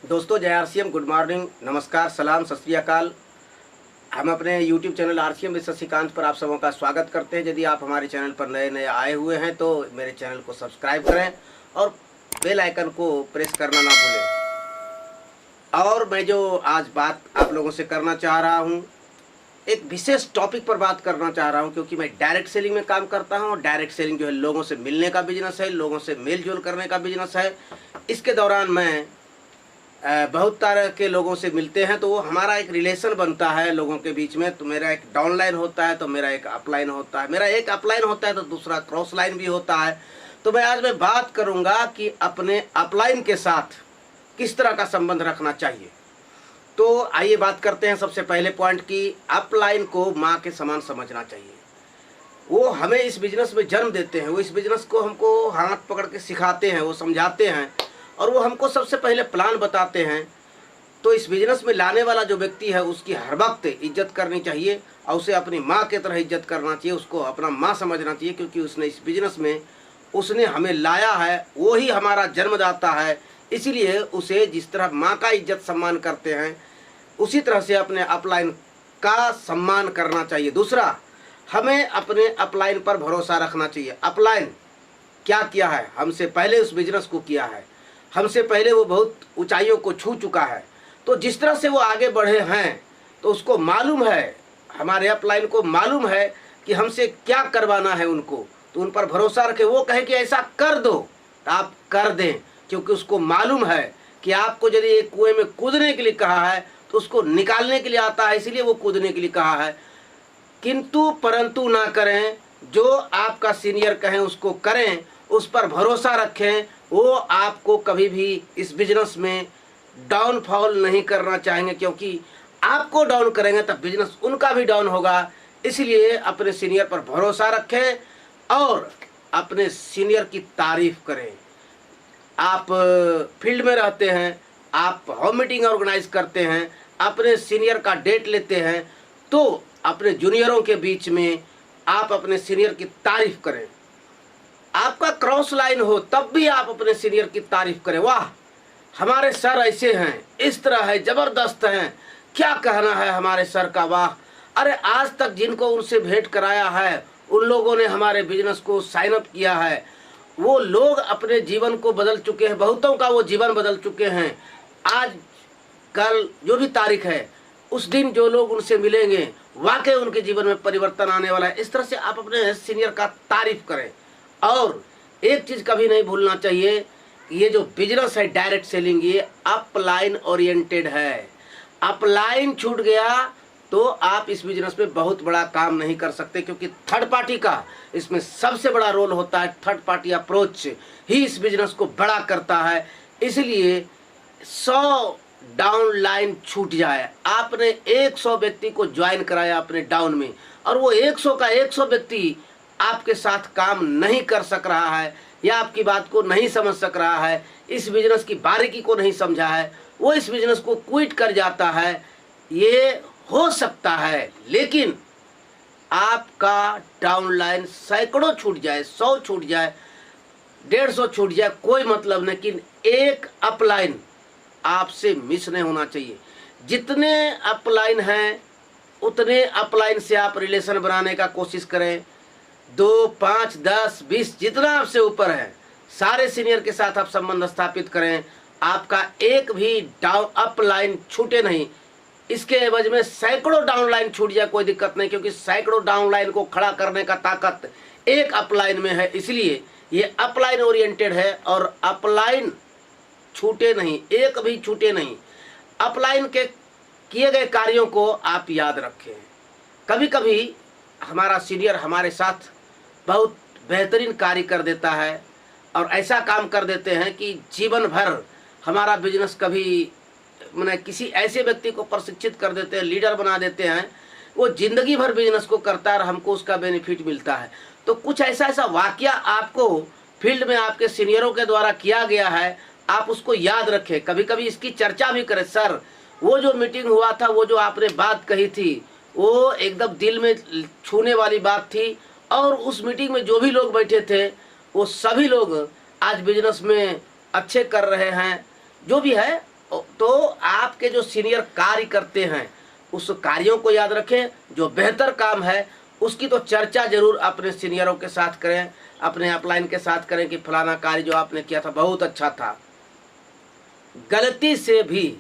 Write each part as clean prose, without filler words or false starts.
दोस्तों जय RCM, good morning, नमस्कार, सलाम, सत श्री अकाल। हम अपने YouTube channel RCM with Shashikant पर आप सबों का स्वागत करते हैं। यदि आप हमारे चैनल पर नए नए आए हुए हैं तो मेरे चैनल को सब्सक्राइब करें और बेल आइकन को प्रेस करना ना भूलें। और मैं जो आज बात आप लोगों से करना चाह रहा हूँ, एक विशेष टॉपिक पर बात करना चाह रहा हूँ, क्योंकि मैं डायरेक्ट सेलिंग में काम करता हूँ। डायरेक्ट सेलिंग जो है लोगों से मिलने का बिजनेस है, लोगों से मेल जोल करने का बिजनेस है। इसके दौरान मैं बहुत तरह के लोगों से मिलते हैं, तो वो हमारा एक रिलेशन बनता है लोगों के बीच में। तो मेरा एक डाउनलाइन होता है तो मेरा एक अपलाइन होता है, मेरा एक अपलाइन होता है तो दूसरा क्रॉस लाइन भी होता है। तो आज मैं बात करूंगा कि अपने अपलाइन के साथ किस तरह का संबंध रखना चाहिए। तो आइए बात करते हैं सबसे पहले पॉइंट की अपलाइन को माँ के समान समझना चाहिए। वो हमें इस बिजनेस में जन्म देते हैं, वो इस बिजनेस को हमको हाथ पकड़ के सिखाते हैं, वो समझाते हैं और वो हमको सबसे पहले प्लान बताते हैं। तो इस बिजनेस में लाने वाला जो व्यक्ति है उसकी हर वक्त इज्जत करनी चाहिए और उसे अपनी माँ की तरह इज्जत करना चाहिए, उसको अपना माँ समझना चाहिए, क्योंकि उसने इस बिजनेस में उसने हमें लाया है, वो ही हमारा जन्मदाता है। इसीलिए उसे जिस तरह माँ का इज्जत सम्मान करते हैं उसी तरह से अपने अपलाइन का सम्मान करना चाहिए। दूसरा, हमें अपने अपलाइन पर भरोसा रखना चाहिए। अपलाइन क्या किया है, हमसे पहले उस बिजनेस को किया है, हमसे पहले वो बहुत ऊंचाइयों को छू चुका है। तो जिस तरह से वो आगे बढ़े हैं तो उसको मालूम है, हमारे अपलाइन को मालूम है कि हमसे क्या करवाना है उनको। तो उन पर भरोसा रखें। वो कहे कि ऐसा कर दो तो आप कर दें, क्योंकि उसको मालूम है कि आपको यदि एक कुएं में कूदने के लिए कहा है तो उसको निकालने के लिए आता है, इसलिए वो कूदने के लिए कहा है। किंतु परंतु ना करें, जो आपका सीनियर कहें उसको करें, उस पर भरोसा रखें। वो आपको कभी भी इस बिजनेस में डाउनफॉल नहीं करना चाहेंगे, क्योंकि आपको डाउन करेंगे तब बिजनेस उनका भी डाउन होगा। इसलिए अपने सीनियर पर भरोसा रखें और अपने सीनियर की तारीफ करें। आप फील्ड में रहते हैं, आप होम मीटिंग ऑर्गेनाइज करते हैं, अपने सीनियर का डेट लेते हैं, तो अपने जूनियरों के बीच में आप अपने सीनियर की तारीफ करें। आपका क्रॉस लाइन हो तब भी आप अपने सीनियर की तारीफ करें। वाह, हमारे सर ऐसे हैं, इस तरह है, जबरदस्त हैं, क्या कहना है हमारे सर का। वाह, अरे आज तक जिनको उनसे भेंट कराया है उन लोगों ने हमारे बिजनेस को साइन अप किया है। वो लोग अपने जीवन को बदल चुके हैं, बहुतों का वो जीवन बदल चुके हैं। आज कल जो भी तारीख है उस दिन जो लोग उनसे मिलेंगे वाकई उनके जीवन में परिवर्तन आने वाला है। इस तरह से आप अपने सीनियर का तारीफ करें। और एक चीज कभी नहीं भूलना चाहिए, ये जो बिजनेस है डायरेक्ट सेलिंग, ये अपलाइन ओरिएंटेड है। अपलाइन छूट गया तो आप इस बिजनेस में बहुत बड़ा काम नहीं कर सकते, क्योंकि थर्ड पार्टी का इसमें सबसे बड़ा रोल होता है। थर्ड पार्टी अप्रोच ही इस बिजनेस को बड़ा करता है। इसलिए 100 डाउन लाइन छूट जाए, आपने 100 व्यक्ति को ज्वाइन कराया अपने डाउन में और वो 100 का 100 व्यक्ति आपके साथ काम नहीं कर सक रहा है या आपकी बात को नहीं समझ सक रहा है, इस बिजनेस की बारीकी को नहीं समझा है, वो इस बिजनेस को क्विट कर जाता है। ये हो सकता है, लेकिन आपका डाउनलाइन सैकड़ों छूट जाए, 100 छूट जाए, 150 छूट जाए, कोई मतलब नहीं, लेकिन एक अपलाइन आपसे मिस नहीं होना चाहिए। जितने अपलाइन हैं उतने अपलाइन से आप रिलेशन बनाने का कोशिश करें। 2, 5, 10, 20 जितना आपसे ऊपर है सारे सीनियर के साथ आप संबंध स्थापित करें। आपका एक भी डाउन अपलाइन छूटे नहीं। इसके एवज में सैकड़ों डाउनलाइन छूट जाए कोई दिक्कत नहीं, क्योंकि सैकड़ों डाउनलाइन को खड़ा करने का ताकत एक अपलाइन में है। इसलिए ये अपलाइन ओरिएंटेड है और अपलाइन छूटे नहीं, एक भी छूटे नहीं। अपलाइन के किए गए कार्यों को आप याद रखें। कभी कभी हमारा सीनियर हमारे साथ बहुत बेहतरीन कार्य कर देता है और ऐसा काम कर देते हैं कि जीवन भर हमारा बिजनेस कभी मैंने किसी ऐसे व्यक्ति को प्रशिक्षित कर देते हैं, लीडर बना देते हैं, वो जिंदगी भर बिजनेस को करता है और हमको उसका बेनिफिट मिलता है। तो कुछ ऐसा वाकया आपको फील्ड में आपके सीनियरों के द्वारा किया गया है, आप उसको याद रखें। कभी कभी इसकी चर्चा भी करें। सर, वो जो मीटिंग हुआ था, वो जो आपने बात कही थी, वो एकदम दिल में छूने वाली बात थी और उस मीटिंग में जो भी लोग बैठे थे वो सभी लोग आज बिजनेस में अच्छे कर रहे हैं। जो भी है तो आपके जो सीनियर कार्य करते हैं उस कार्यों को याद रखें, जो बेहतर काम है उसकी तो चर्चा जरूर अपने सीनियरों के साथ करें, अपने अपलाइन के साथ करें कि फलाना कार्य जो आपने किया था बहुत अच्छा था। गलती से भी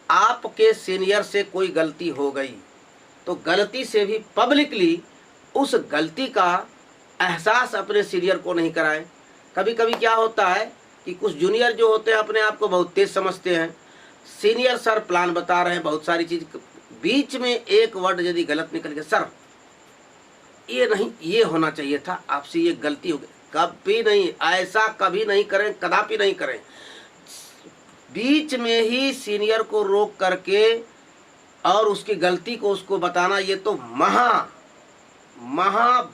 आपके सीनियर से कोई गलती हो गई तो गलती से भी पब्लिकली उस गलती का एहसास अपने सीनियर को नहीं कराएं। कभी कभी क्या होता है कि कुछ जूनियर जो होते हैं अपने आप को बहुत तेज समझते हैं, सीनियर सर प्लान बता रहे हैं बहुत सारी चीज, बीच में एक वर्ड यदि गलत निकल गया, सर ये नहीं, ये होना चाहिए था, आपसे ये गलती हो गई, कभी नहीं, ऐसा कभी नहीं करें, कदापि नहीं करें। बीच में ही सीनियर को रोक करके और उसकी गलती को उसको बताना, ये तो महा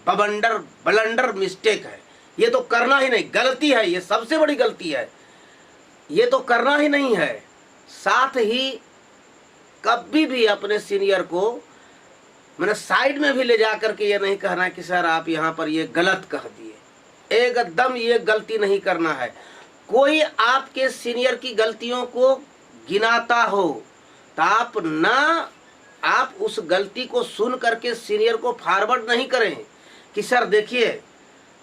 ब्लंडर मिस्टेक है। ये तो करना ही नहीं, गलती है, ये सबसे बड़ी गलती है, ये तो करना ही नहीं है। साथ ही कभी भी अपने सीनियर को मैंने साइड में भी ले जा करके ये नहीं कहना कि सर आप यहाँ पर ये गलत कह दिए, एकदम ये गलती नहीं करना है। कोई आपके सीनियर की गलतियों को गिनाता हो तो आप उस गलती को सुन करके सीनियर को फॉरवर्ड नहीं करें कि सर देखिए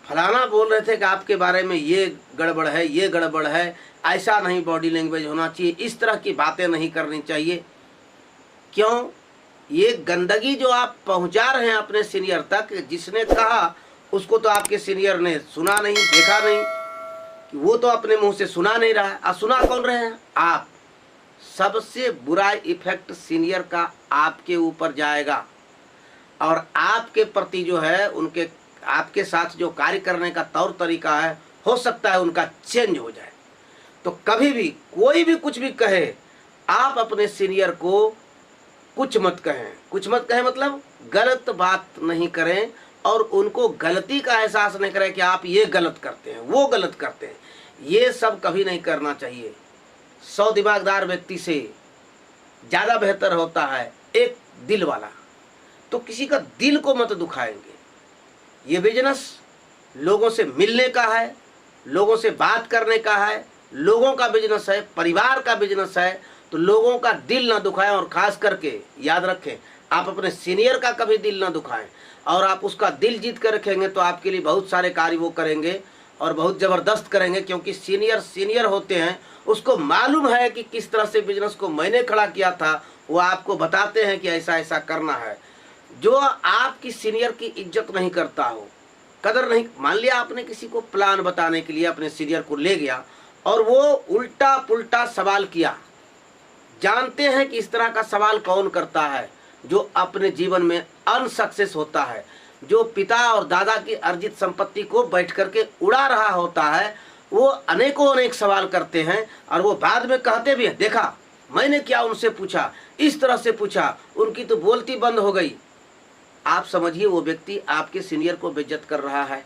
फलाना बोल रहे थे कि आपके बारे में ये गड़बड़ है, ये गड़बड़ है, ऐसा नहीं बॉडी लैंग्वेज होना चाहिए, इस तरह की बातें नहीं करनी चाहिए। क्यों? ये गंदगी जो आप पहुंचा रहे हैं अपने सीनियर तक, जिसने कहा उसको तो आपके सीनियर ने सुना नहीं, देखा नहीं, कि वो तो अपने मुंह से सुना नहीं रहा है। सुना कौन रहे हैं? आप। सबसे बुरा इफेक्ट सीनियर का आपके ऊपर जाएगा और आपके प्रति जो है उनके आपके साथ जो कार्य करने का तौर तरीका है, हो सकता है उनका चेंज हो जाए। तो कभी भी कोई भी कुछ भी कहे, आप अपने सीनियर को कुछ मत कहें। कुछ मत कहें मतलब गलत बात नहीं करें और उनको गलती का एहसास नहीं करें कि आप ये गलत करते हैं, वो गलत करते हैं। ये सब कभी नहीं करना चाहिए। 100 दिमागदार व्यक्ति से ज़्यादा बेहतर होता है एक दिल वाला। तो किसी का दिल को मत दुखाएंगे। ये बिजनेस लोगों से मिलने का है, लोगों से बात करने का है, लोगों का बिजनेस है, परिवार का बिजनेस है। तो लोगों का दिल ना दुखाएं और खास करके याद रखें, आप अपने सीनियर का कभी दिल ना दुखाएं। और आप उसका दिल जीत कर रखेंगे तो आपके लिए बहुत सारे कार्य वो करेंगे और बहुत ज़बरदस्त करेंगे, क्योंकि सीनियर होते हैं, उसको मालूम है कि किस तरह से बिजनेस को मैंने खड़ा किया था। वो आपको बताते हैं कि ऐसा ऐसा करना है। जो आपकी सीनियर की इज्जत नहीं करता हो, कदर नहीं, मान लिया आपने किसी को प्लान बताने के लिए अपने सीनियर को ले गया और वो उल्टा पुल्टा सवाल किया। जानते हैं कि इस तरह का सवाल कौन करता है? जो अपने जीवन में अनसक्सेस होता है, जो पिता और दादा की अर्जित संपत्ति को बैठ करके उड़ा रहा होता है। वो अनेक सवाल करते हैं और वो बाद में कहते भी हैं, देखा मैंने क्या उनसे पूछा, इस तरह से पूछा, उनकी तो बोलती बंद हो गई। आप समझिए वो व्यक्ति आपके सीनियर को बेइज्जत कर रहा है।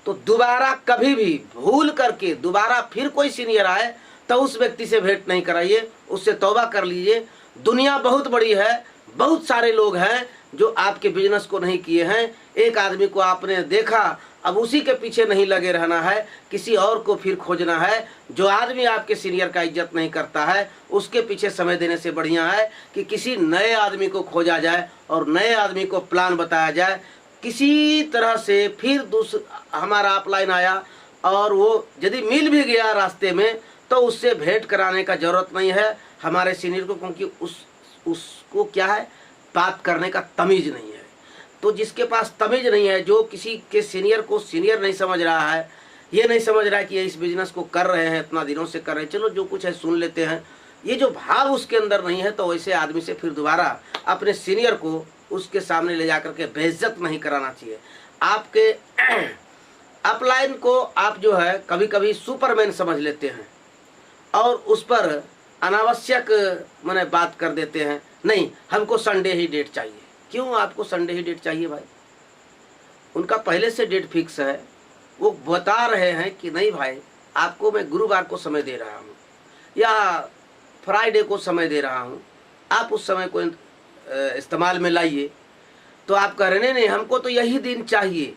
तो दोबारा कभी भी भूल करके दोबारा फिर कोई सीनियर आए तो उस व्यक्ति से भेंट नहीं कराइए, उससे तौबा कर लीजिए। दुनिया बहुत बड़ी है, बहुत सारे लोग हैं जो आपके बिजनेस को नहीं किए हैं। एक आदमी को आपने देखा, अब उसी के पीछे नहीं लगे रहना है, किसी और को फिर खोजना है। जो आदमी आपके सीनियर का इज्जत नहीं करता है उसके पीछे समय देने से बढ़िया है कि किसी नए आदमी को खोजा जाए और नए आदमी को प्लान बताया जाए। किसी तरह से फिर हमारा अपलाइन आया और वो यदि मिल भी गया रास्ते में तो उससे भेंट कराने का ज़रूरत नहीं है हमारे सीनियर को, क्योंकि उसको क्या है, बात करने का तमीज़ नहीं है। तो जिसके पास तमीज़ नहीं है, जो किसी के सीनियर को सीनियर नहीं समझ रहा है, ये नहीं समझ रहा है कि ये इस बिज़नेस को कर रहे हैं, इतना दिनों से कर रहे हैं, चलो जो कुछ है सुन लेते हैं, ये जो भाव उसके अंदर नहीं है, तो वैसे आदमी से फिर दोबारा अपने सीनियर को उसके सामने ले जा करके बेइज्जत नहीं कराना चाहिए। आपके अपलाइन को आप जो है कभी कभी सुपरमैन समझ लेते हैं और उस पर अनावश्यक मैंने बात कर देते हैं। नहीं, हमको संडे ही डेट चाहिए। क्यों आपको संडे ही डेट चाहिए भाई? उनका पहले से डेट फिक्स है। वो बता रहे हैं कि नहीं भाई, आपको मैं गुरुवार को समय दे रहा हूँ या फ्राइडे को समय दे रहा हूँ, आप उस समय को इस्तेमाल में लाइए। तो आप कह रहे नहीं हमको तो यही दिन चाहिए।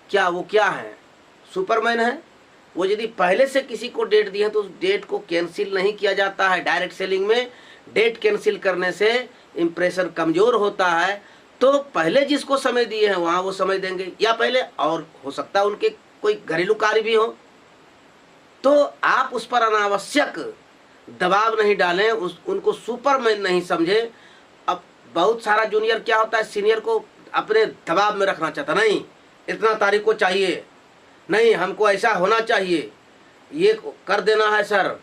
क्या वो क्या है, सुपरमैन है? वो यदि पहले से किसी को डेट दी है तो उस डेट को कैंसिल नहीं किया जाता है। डायरेक्ट सेलिंग में डेट कैंसिल करने से इम्प्रेशन कमज़ोर होता है। तो पहले जिसको समय दिए हैं वहाँ वो समय देंगे, या पहले और हो सकता है उनके कोई घरेलू कार्य भी हो, तो आप उस पर अनावश्यक दबाव नहीं डालें, उनको सुपरमैन नहीं समझे। अब बहुत सारा जूनियर क्या होता है, सीनियर को अपने दबाव में रखना चाहता, नहीं इतना तारीख को चाहिए, नहीं हमको ऐसा होना चाहिए, ये कर देना है सर,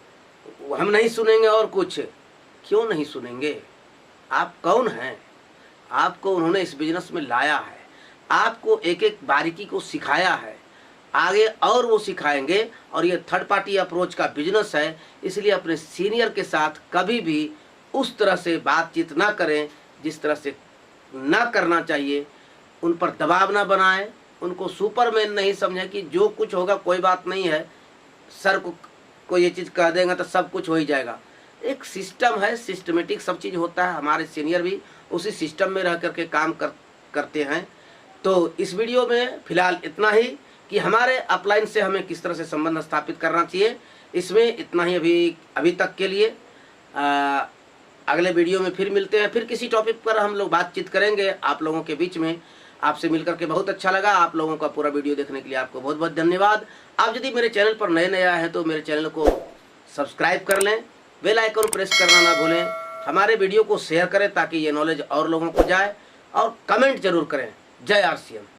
हम नहीं सुनेंगे और कुछ। क्यों नहीं सुनेंगे? आप कौन हैं? आपको उन्होंने इस बिजनेस में लाया है, आपको एक एक बारीकी को सिखाया है, आगे और वो सिखाएंगे। और ये थर्ड पार्टी अप्रोच का बिजनेस है, इसलिए अपने सीनियर के साथ कभी भी उस तरह से बातचीत ना करें जिस तरह से ना करना चाहिए। उन पर दबाव ना बनाएं, उनको सुपरमैन नहीं समझें कि जो कुछ होगा कोई बात नहीं है, सर को ये चीज़ कह देंगे तो सब कुछ हो ही जाएगा। एक सिस्टम है, सिस्टमेटिक सब चीज़ होता है। हमारे सीनियर भी उसी सिस्टम में रह करके काम करते हैं। तो इस वीडियो में फ़िलहाल इतना ही कि हमारे अपलाइन से हमें किस तरह से संबंध स्थापित करना चाहिए, इसमें इतना ही अभी तक के लिए। अगले वीडियो में फिर मिलते हैं, फिर किसी टॉपिक पर हम लोग बातचीत करेंगे आप लोगों के बीच में। आपसे मिलकर के बहुत अच्छा लगा। आप लोगों का पूरा वीडियो देखने के लिए आपको बहुत बहुत धन्यवाद। आप यदि मेरे चैनल पर नए आए हैं तो मेरे चैनल को सब्सक्राइब कर लें, बेल आइकन प्रेस करना ना भूलें, हमारे वीडियो को शेयर करें ताकि ये नॉलेज और लोगों को जाए, और कमेंट जरूर करें। जय आरसीएम।